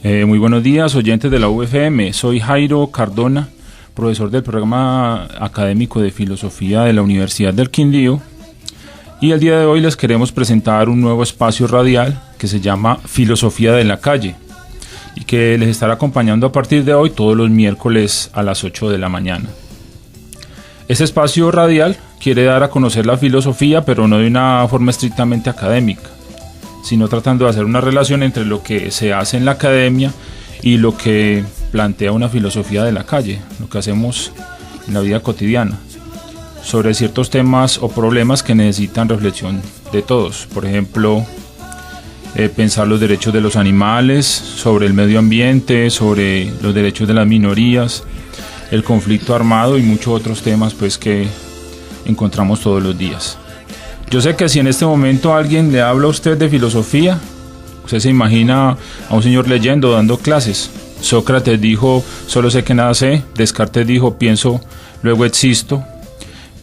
Muy buenos días, oyentes de la UFM. Soy Jairo Cardona, profesor del programa académico de filosofía de la Universidad del Quindío, y el día de hoy les queremos presentar un nuevo espacio radial que se llama Filosofía de la Calle y que les estará acompañando a partir de hoy todos los miércoles a las 8 de la mañana. Este espacio radial quiere dar a conocer la filosofía, pero no de una forma estrictamente académica, sino tratando de hacer una relación entre lo que se hace en la academia y lo que plantea una filosofía de la calle, lo que hacemos en la vida cotidiana, sobre ciertos temas o problemas que necesitan reflexión de todos. Por ejemplo, pensar los derechos de los animales, sobre el medio ambiente, sobre los derechos de las minorías, el conflicto armado y muchos otros temas pues que encontramos todos los días. Yo sé que si en este momento alguien le habla a usted de filosofía, usted se imagina a un señor leyendo, dando clases. Sócrates dijo, solo sé que nada sé. Descartes dijo, pienso, luego existo.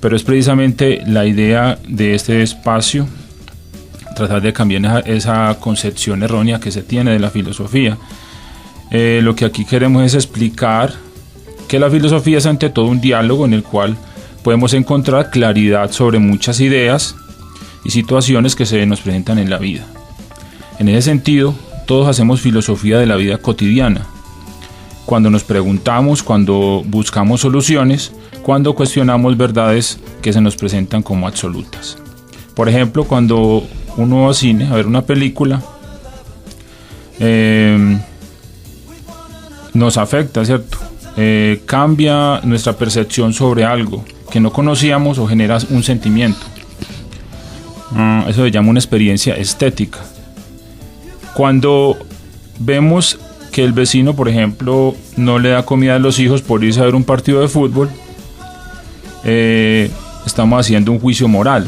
Pero es precisamente la idea de este espacio, tratar de cambiar esa concepción errónea que se tiene de la filosofía. Lo que aquí queremos es explicar que la filosofía es ante todo un diálogo en el cual podemos encontrar claridad sobre muchas ideas y situaciones que se nos presentan en la vida. En ese sentido, todos hacemos filosofía de la vida cotidiana. Cuando nos preguntamos, cuando buscamos soluciones, cuando cuestionamos verdades que se nos presentan como absolutas. Por ejemplo, cuando uno va al cine a ver una película, nos afecta, ¿cierto? Cambia nuestra percepción sobre algo que no conocíamos o genera un sentimiento. Eso se llama una experiencia estética. Cuando vemos que el vecino, por ejemplo, no le da comida a los hijos por irse a ver un partido de fútbol, estamos haciendo un juicio moral.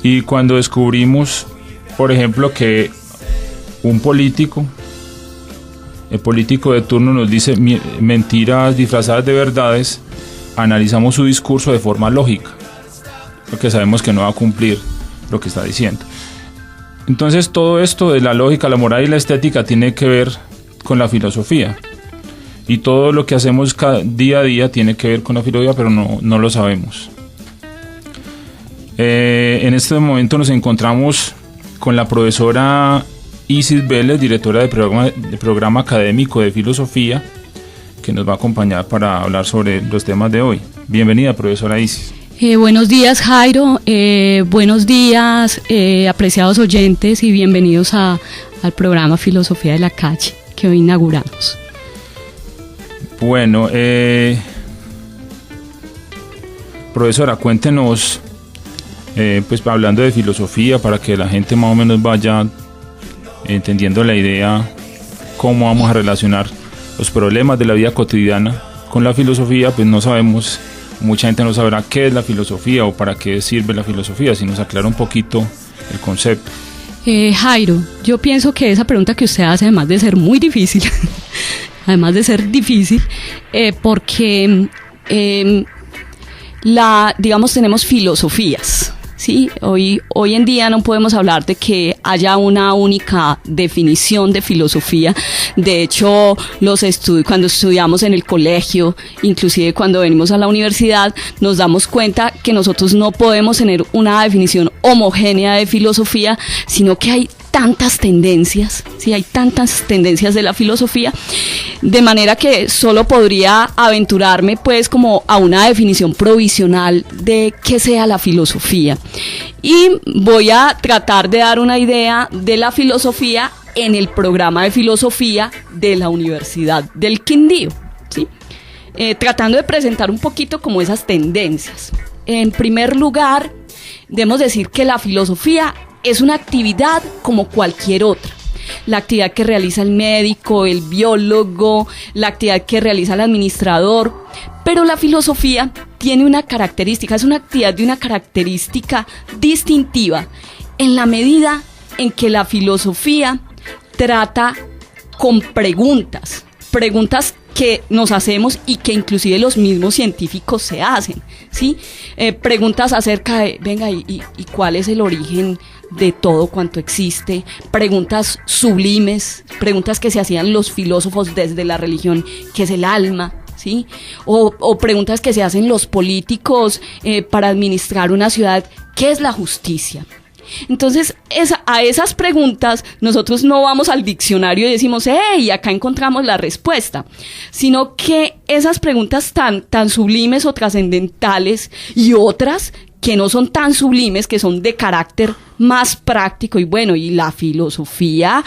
Y cuando descubrimos, por ejemplo, que un político, el político de turno nos dice mentiras disfrazadas de verdades, analizamos su discurso de forma lógica, porque sabemos que no va a cumplir lo que está diciendo. Entonces todo esto de la lógica, la moral y la estética tiene que ver con la filosofía, y todo lo que hacemos día a día tiene que ver con la filosofía, pero no lo sabemos. En este momento nos encontramos con la profesora Isis Vélez, directora del programa académico de filosofía, que nos va a acompañar para hablar sobre los temas de hoy. Bienvenida, profesora Isis. Buenos días, Jairo. Buenos días, apreciados oyentes, y bienvenidos al programa Filosofía de la Calle que hoy inauguramos. Bueno, profesora, cuéntenos, pues hablando de filosofía, para que la gente más o menos vaya entendiendo la idea, cómo vamos a relacionar los problemas de la vida cotidiana con la filosofía. Pues no sabemos, mucha gente no sabrá qué es la filosofía o para qué sirve la filosofía. Si nos aclara un poquito el concepto. Jairo, yo pienso que esa pregunta que usted hace, además de ser muy difícil, porque digamos, tenemos filosofías. Sí, hoy en día no podemos hablar de que haya una única definición de filosofía. De hecho, cuando estudiamos en el colegio, inclusive cuando venimos a la universidad, nos damos cuenta que nosotros no podemos tener una definición homogénea de filosofía, sino que hay tantas tendencias, sí, hay tantas tendencias de la filosofía, de manera que solo podría aventurarme pues como a una definición provisional de qué sea la filosofía. Y voy a tratar de dar una idea de la filosofía en el programa de filosofía de la Universidad del Quindío, ¿sí? Tratando de presentar un poquito como esas tendencias. En primer lugar, debemos decir que la filosofía es una actividad como cualquier otra. La actividad que realiza el médico, el biólogo, la actividad que realiza el administrador. Pero la filosofía tiene una característica, es una actividad de una característica distintiva en la medida en que la filosofía trata con preguntas que nos hacemos y que inclusive los mismos científicos se hacen, ¿sí? Preguntas acerca de, venga, ¿y cuál es el origen de todo cuanto existe? Preguntas sublimes, preguntas que se hacían los filósofos desde la religión, ¿qué es el alma? ¿Sí? O preguntas que se hacen los políticos para administrar una ciudad, ¿qué es la justicia? Entonces, a esas preguntas nosotros no vamos al diccionario y decimos, hey, acá encontramos la respuesta, sino que esas preguntas tan sublimes o trascendentales y otras que no son tan sublimes, que son de carácter más práctico. Y bueno, y la filosofía,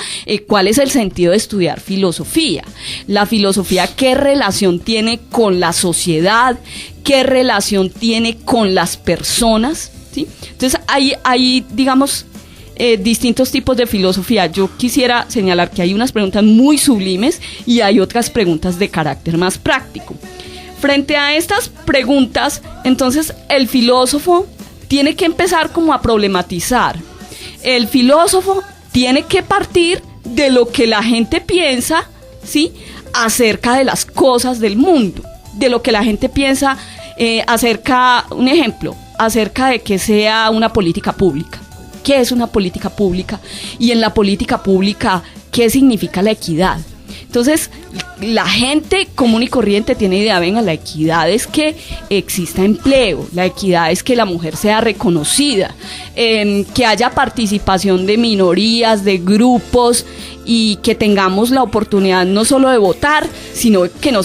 ¿cuál es el sentido de estudiar filosofía? La filosofía, ¿qué relación tiene con la sociedad? ¿Qué relación tiene con las personas? ¿Sí? Entonces hay digamos, distintos tipos de filosofía. Yo quisiera señalar que hay unas preguntas muy sublimes y hay otras preguntas de carácter más práctico. Frente a estas preguntas, entonces el filósofo tiene que empezar como a problematizar. El filósofo tiene que partir de lo que la gente piensa, ¿sí?, acerca de las cosas del mundo, de lo que la gente piensa un ejemplo, acerca de que sea una política pública. ¿Qué es una política pública? Y en la política pública, ¿qué significa la equidad? Entonces, la gente común y corriente tiene idea, venga, la equidad es que exista empleo, la equidad es que la mujer sea reconocida, que haya participación de minorías, de grupos, y que tengamos la oportunidad no solo de votar, sino que nos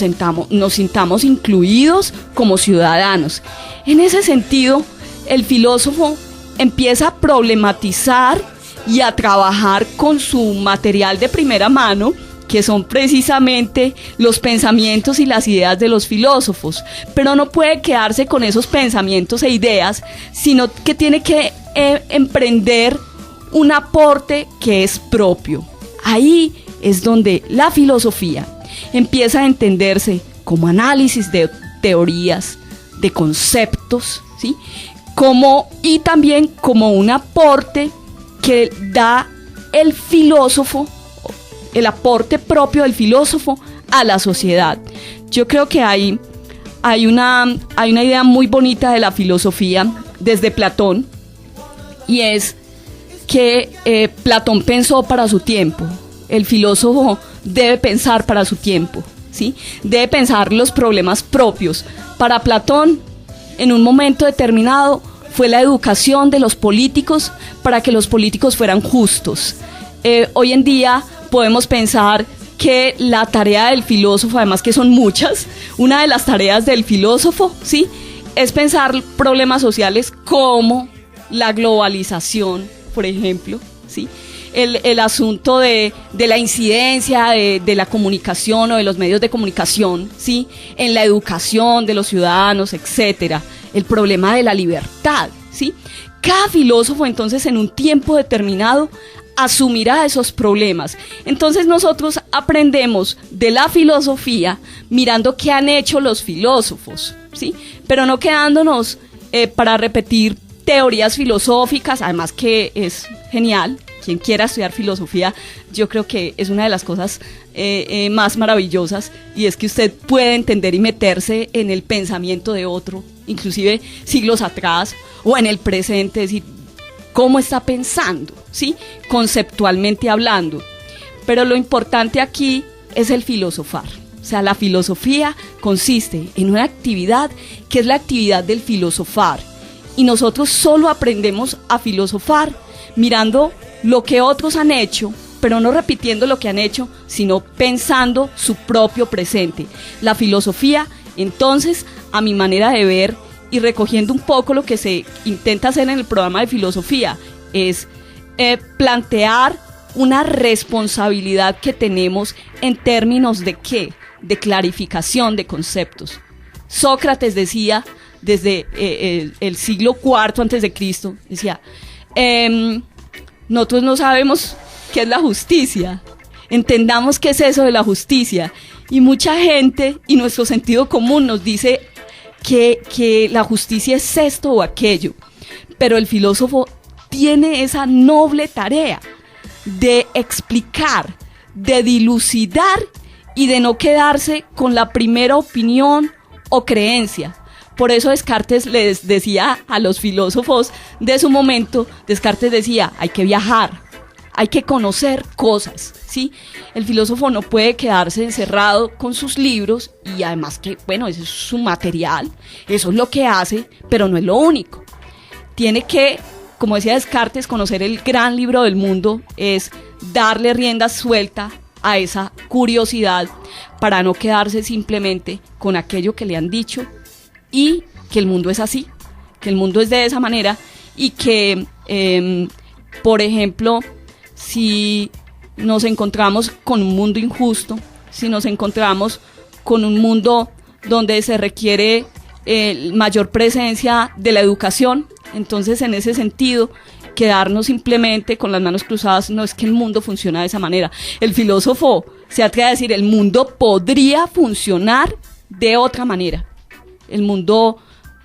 sintamos incluidos como ciudadanos. En ese sentido, el filósofo empieza a problematizar y a trabajar con su material de primera mano, que son precisamente los pensamientos y las ideas de los filósofos, pero no puede quedarse con esos pensamientos e ideas, sino que tiene que emprender un aporte que es propio. Ahí es donde la filosofía empieza a entenderse como análisis de teorías, de conceptos, ¿sí?, y también como un aporte que da el filósofo, el aporte propio del filósofo a la sociedad. Yo creo que hay una idea muy bonita de la filosofía desde Platón, y es que Platón pensó para su tiempo. El filósofo debe pensar para su tiempo, ¿sí? Debe pensar los problemas propios. Para Platón, en un momento determinado, fue la educación de los políticos para que los políticos fueran justos. Hoy en día podemos pensar que la tarea del filósofo, además que son muchas, una de las tareas del filósofo, ¿sí?, es pensar problemas sociales como la globalización, por ejemplo, ¿sí?, el asunto de la incidencia de la comunicación o de los medios de comunicación, ¿sí?, en la educación de los ciudadanos, etcétera, el problema de la libertad, ¿sí? Cada filósofo, entonces, en un tiempo determinado, asumirá esos problemas. Entonces nosotros aprendemos de la filosofía mirando qué han hecho los filósofos, ¿sí?, pero no quedándonos para repetir teorías filosóficas, además que es genial. Quien quiera estudiar filosofía, yo creo que es una de las cosas más maravillosas, y es que usted puede entender y meterse en el pensamiento de otro, inclusive siglos atrás o en el presente, es decir, cómo está pensando, ¿sí?, conceptualmente hablando. Pero lo importante aquí es el filosofar. O sea, la filosofía consiste en una actividad que es la actividad del filosofar, y nosotros solo aprendemos a filosofar mirando lo que otros han hecho, pero no repitiendo lo que han hecho, sino pensando su propio presente. La filosofía, entonces, a mi manera de ver, y recogiendo un poco lo que se intenta hacer en el programa de filosofía, es plantear una responsabilidad que tenemos en términos de ¿qué? De clarificación de conceptos. Sócrates decía, desde el siglo IV antes de Cristo, decía, nosotros no sabemos qué es la justicia, entendamos qué es eso de la justicia. Y mucha gente y nuestro sentido común nos dice que la justicia es esto o aquello, pero el filósofo tiene esa noble tarea de explicar, de dilucidar y de no quedarse con la primera opinión o creencia. Por eso Descartes les decía a los filósofos de su momento, Descartes decía, hay que viajar, hay que conocer cosas, ¿sí? El filósofo no puede quedarse encerrado con sus libros y además que, bueno, ese es su material, eso es lo que hace, pero no es lo único. Tiene que, como decía Descartes, conocer el gran libro del mundo, es darle rienda suelta a esa curiosidad para no quedarse simplemente con aquello que le han dicho y que el mundo es así, que el mundo es de esa manera y que, por ejemplo, si nos encontramos con un mundo injusto, si nos encontramos con un mundo donde se requiere mayor presencia de la educación, entonces en ese sentido quedarnos simplemente con las manos cruzadas, no es que el mundo funciona de esa manera. El filósofo se atreve a decir, el mundo podría funcionar de otra manera. El mundo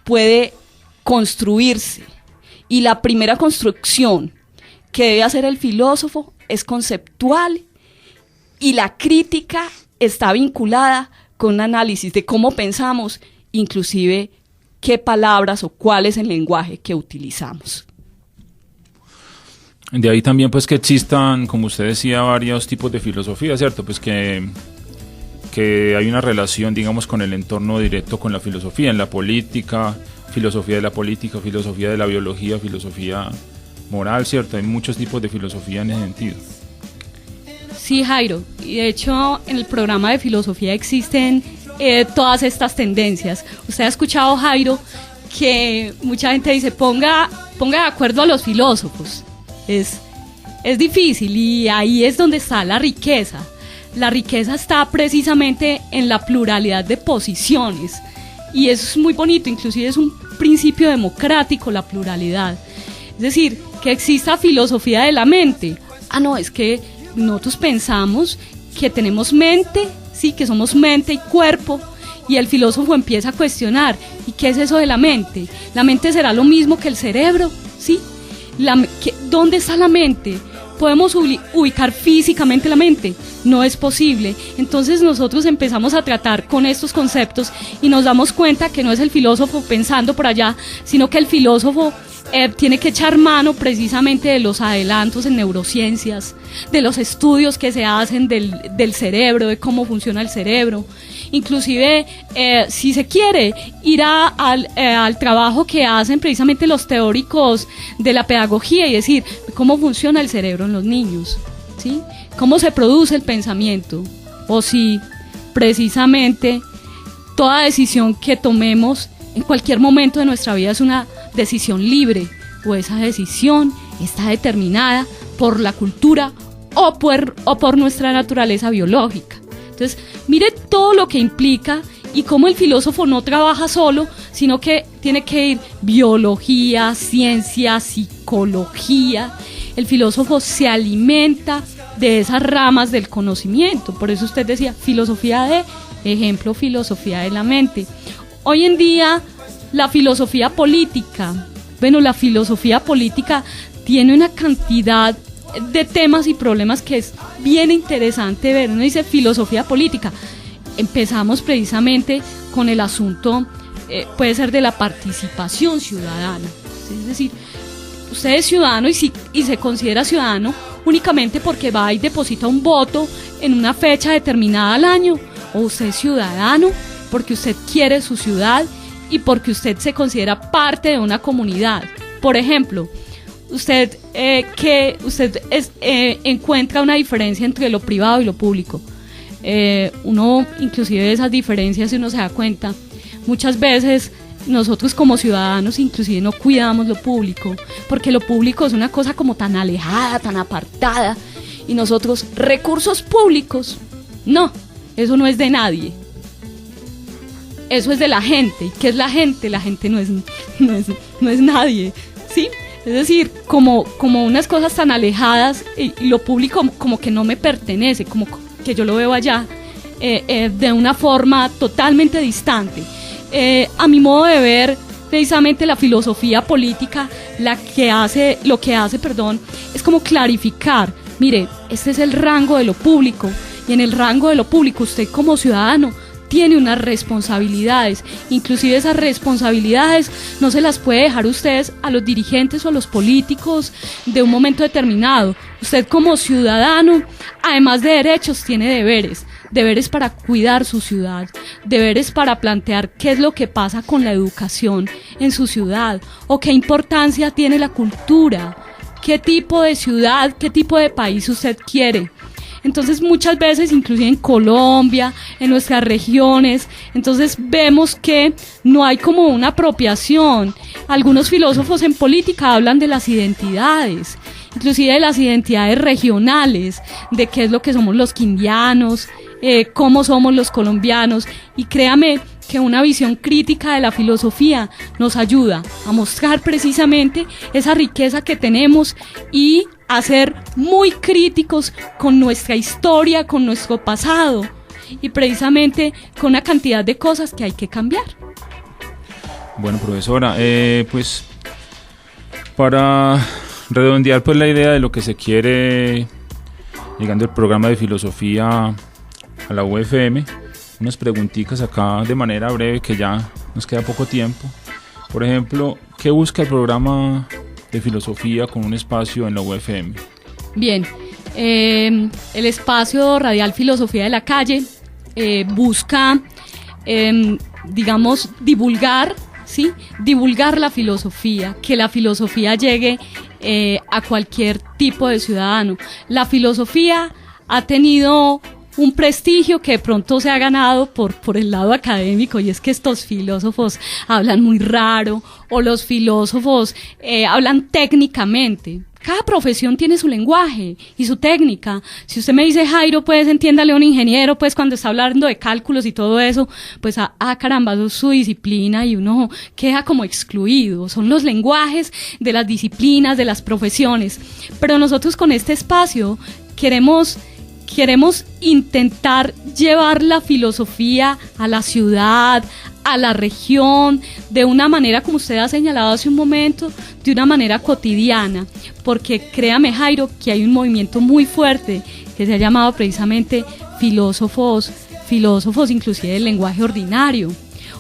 puede construirse y la primera construcción que debe hacer el filósofo es conceptual y la crítica está vinculada con un análisis de cómo pensamos, inclusive qué palabras o cuál es el lenguaje que utilizamos. De ahí también pues que existan, como usted decía, varios tipos de filosofía, ¿cierto? Pues que hay una relación, digamos, con el entorno directo con la filosofía, en la política, filosofía de la política, filosofía de la biología, filosofía moral, ¿cierto? Hay muchos tipos de filosofía en ese sentido. Sí, Jairo, y de hecho en el programa de filosofía existen todas estas tendencias. Usted ha escuchado, Jairo, que mucha gente dice, ponga de acuerdo a los filósofos. Es difícil y ahí es donde está la riqueza. La riqueza está precisamente en la pluralidad de posiciones y eso es muy bonito, inclusive es un principio democrático la pluralidad. Es decir, que exista filosofía de la mente. No, es que nosotros pensamos que tenemos mente, sí, que somos mente y cuerpo, y el filósofo empieza a cuestionar, ¿y qué es eso de la mente? ¿La mente será lo mismo que el cerebro? ¿Sí? ¿Dónde está la mente? ¿Podemos ubicar físicamente la mente? No es posible. Entonces nosotros empezamos a tratar con estos conceptos y nos damos cuenta que no es el filósofo pensando por allá, sino que el filósofo tiene que echar mano precisamente de los adelantos en neurociencias, de los estudios que se hacen del cerebro, de cómo funciona el cerebro. Inclusive, si se quiere, ir al trabajo que hacen precisamente los teóricos de la pedagogía y decir cómo funciona el cerebro en los niños, ¿sí? Cómo se produce el pensamiento, o si precisamente toda decisión que tomemos en cualquier momento de nuestra vida es una decisión libre, o esa decisión está determinada por la cultura o por nuestra naturaleza biológica. Entonces, mire todo lo que implica y cómo el filósofo no trabaja solo, sino que tiene que ir biología, ciencia, psicología. El filósofo se alimenta de esas ramas del conocimiento. Por eso usted decía, filosofía de ejemplo, filosofía de la mente. Hoy en día, la filosofía política tiene una cantidad de temas y problemas que es bien interesante ver. Uno dice filosofía política. Empezamos precisamente con el asunto, puede ser de la participación ciudadana. Es decir, usted es ciudadano y se considera ciudadano únicamente porque va y deposita un voto en una fecha determinada al año, o usted es ciudadano porque usted quiere su ciudad y porque usted se considera parte de una comunidad. Por ejemplo, usted encuentra una diferencia entre lo privado y lo público. Uno, inclusive de esas diferencias, si uno se da cuenta, muchas veces nosotros como ciudadanos inclusive no cuidamos lo público, porque lo público es una cosa como tan alejada, tan apartada, y nosotros, recursos públicos, no, eso no es de nadie. Eso es de la gente. ¿Qué es la gente? La gente no es nadie, ¿sí? Es decir, como unas cosas tan alejadas, y lo público como que no me pertenece, como que yo lo veo allá, de una forma totalmente distante. A mi modo de ver, precisamente la filosofía política, lo que hace, es como clarificar, mire, este es el rango de lo público, y en el rango de lo público, usted como ciudadano tiene unas responsabilidades, inclusive esas responsabilidades no se las puede dejar ustedes a los dirigentes o a los políticos de un momento determinado. Usted como ciudadano, además de derechos, tiene deberes para cuidar su ciudad, deberes para plantear qué es lo que pasa con la educación en su ciudad, o qué importancia tiene la cultura, qué tipo de ciudad, qué tipo de país usted quiere. Entonces muchas veces, inclusive en Colombia, en nuestras regiones, entonces vemos que no hay como una apropiación. Algunos filósofos en política hablan de las identidades, inclusive de las identidades regionales, de qué es lo que somos los quindianos, cómo somos los colombianos, y créame que una visión crítica de la filosofía nos ayuda a mostrar precisamente esa riqueza que tenemos y a ser muy críticos con nuestra historia, con nuestro pasado y precisamente con una cantidad de cosas que hay que cambiar. Bueno, profesora, pues para redondear pues la idea de lo que se quiere, llegando el programa de filosofía a la UFM, unas preguntitas acá de manera breve, que ya nos queda poco tiempo. Por ejemplo, ¿qué busca el programa de filosofía con un espacio en la UFM? Bien, el espacio radial Filosofía de la Calle busca, digamos, divulgar, ¿sí? Divulgar la filosofía, que la filosofía llegue a cualquier tipo de ciudadano. La filosofía ha tenido un prestigio que de pronto se ha ganado por el lado académico, y es que estos filósofos hablan muy raro, o los filósofos hablan técnicamente. Cada profesión tiene su lenguaje y su técnica. Si usted me dice, Jairo, pues entiéndale a un ingeniero, pues cuando está hablando de cálculos y todo eso, pues caramba, eso es su disciplina, y uno queda como excluido. Son los lenguajes de las disciplinas, de las profesiones. Pero nosotros con este espacio queremos intentar llevar la filosofía a la ciudad, a la región, de una manera, como usted ha señalado hace un momento, de una manera cotidiana, porque créame, Jairo, que hay un movimiento muy fuerte que se ha llamado precisamente filósofos inclusive del lenguaje ordinario,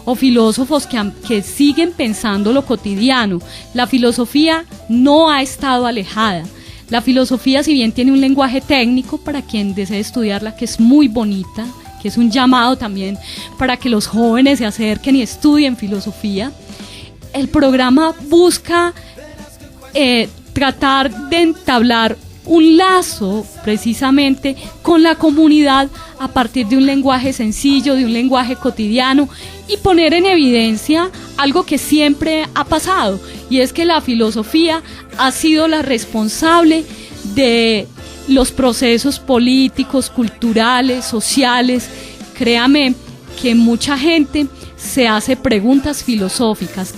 o filósofos que siguen pensando lo cotidiano. La filosofía no ha estado alejada. La filosofía, si bien tiene un lenguaje técnico para quien desee estudiarla, que es muy bonita, que es un llamado también para que los jóvenes se acerquen y estudien filosofía, el programa busca tratar de entablar un lazo precisamente con la comunidad a partir de un lenguaje sencillo, de un lenguaje cotidiano, y poner en evidencia algo que siempre ha pasado, y es que la filosofía ha sido la responsable de los procesos políticos, culturales, sociales. Créame que mucha gente se hace preguntas filosóficas,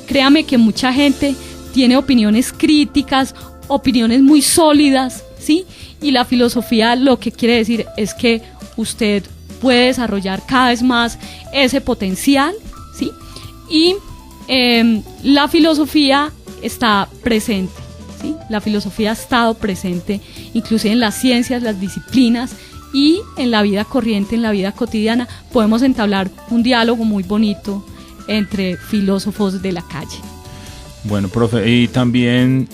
créame que mucha gente tiene opiniones críticas, opiniones muy sólidas, ¿sí? Y la filosofía lo que quiere decir es que usted puede desarrollar cada vez más ese potencial, ¿sí? Y la filosofía está presente, ¿sí? La filosofía ha estado presente inclusive en las ciencias, las disciplinas, y en la vida corriente, en la vida cotidiana, podemos entablar un diálogo muy bonito entre filósofos de la calle. Bueno, profe, y también,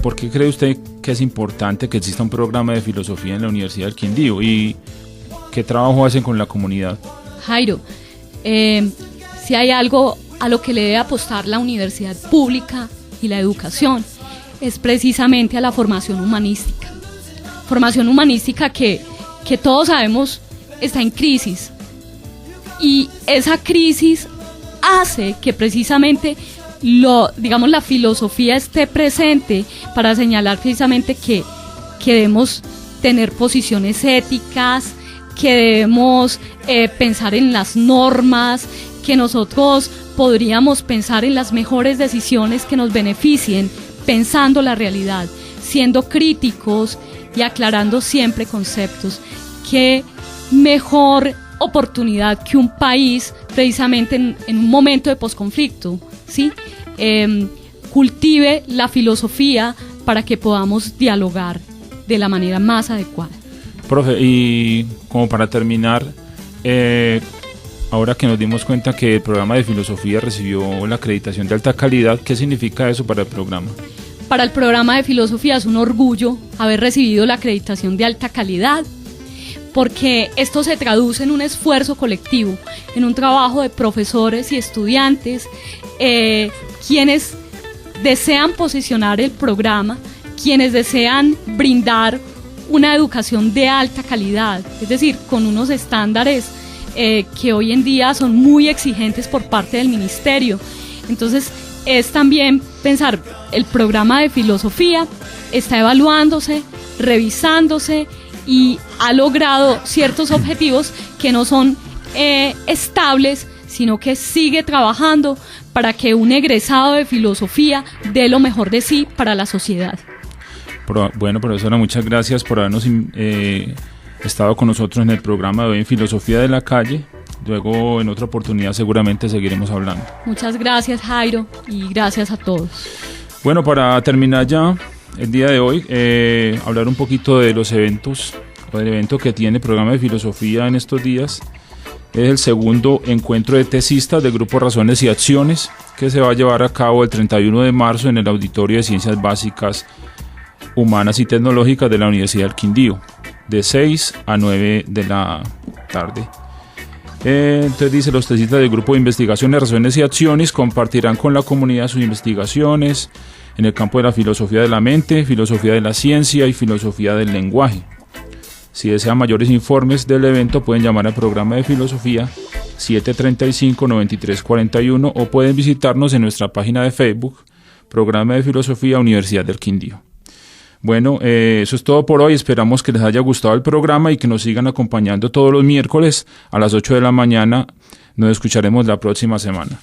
¿por qué cree usted que es importante que exista un programa de filosofía en la Universidad del Quindío? ¿Y qué trabajo hacen con la comunidad? Jairo, si hay algo a lo que le debe apostar la universidad pública y la educación, es precisamente a la formación humanística. Formación humanística que todos sabemos está en crisis, y esa crisis hace que precisamente la filosofía esté presente para señalar precisamente que debemos tener posiciones éticas, que debemos pensar en las normas, que nosotros podríamos pensar en las mejores decisiones que nos beneficien, pensando la realidad, siendo críticos y aclarando siempre conceptos. Qué mejor oportunidad que un país, precisamente en un momento de posconflicto, ¿sí? Cultive la filosofía para que podamos dialogar de la manera más adecuada. Profe, y como para terminar, ahora que nos dimos cuenta que el programa de filosofía recibió la acreditación de alta calidad, ¿qué significa eso para el programa? Para el programa de filosofía es un orgullo haber recibido la acreditación de alta calidad, porque esto se traduce en un esfuerzo colectivo, en un trabajo de profesores y estudiantes, quienes desean posicionar el programa, quienes desean brindar una educación de alta calidad, es decir, con unos estándares que hoy en día son muy exigentes por parte del ministerio. Entonces es también pensar, el programa de filosofía está evaluándose, revisándose y ha logrado ciertos objetivos que no son estables, sino que sigue trabajando para que un egresado de filosofía dé lo mejor de sí para la sociedad. Bueno, profesora, muchas gracias por habernos estado con nosotros en el programa de hoy en Filosofía de la Calle. Luego, en otra oportunidad, seguramente seguiremos hablando. Muchas gracias, Jairo, y gracias a todos. Bueno, para terminar ya el día de hoy, hablar un poquito de los eventos, o del evento que tiene el programa de filosofía en estos días. Es el segundo encuentro de tesistas del Grupo Razones y Acciones, que se va a llevar a cabo el 31 de marzo en el Auditorio de Ciencias Básicas, Humanas y Tecnológicas de la Universidad del Quindío, de 6 a 9 de la tarde. Entonces dice, los tesistas del Grupo de Investigación de Razones y Acciones compartirán con la comunidad sus investigaciones en el campo de la filosofía de la mente, filosofía de la ciencia y filosofía del lenguaje. Si desean mayores informes del evento, pueden llamar al programa de filosofía 735-9341 o pueden visitarnos en nuestra página de Facebook, Programa de Filosofía Universidad del Quindío. Bueno, eso es todo por hoy. Esperamos que les haya gustado el programa y que nos sigan acompañando todos los miércoles a las 8 de la mañana. Nos escucharemos la próxima semana.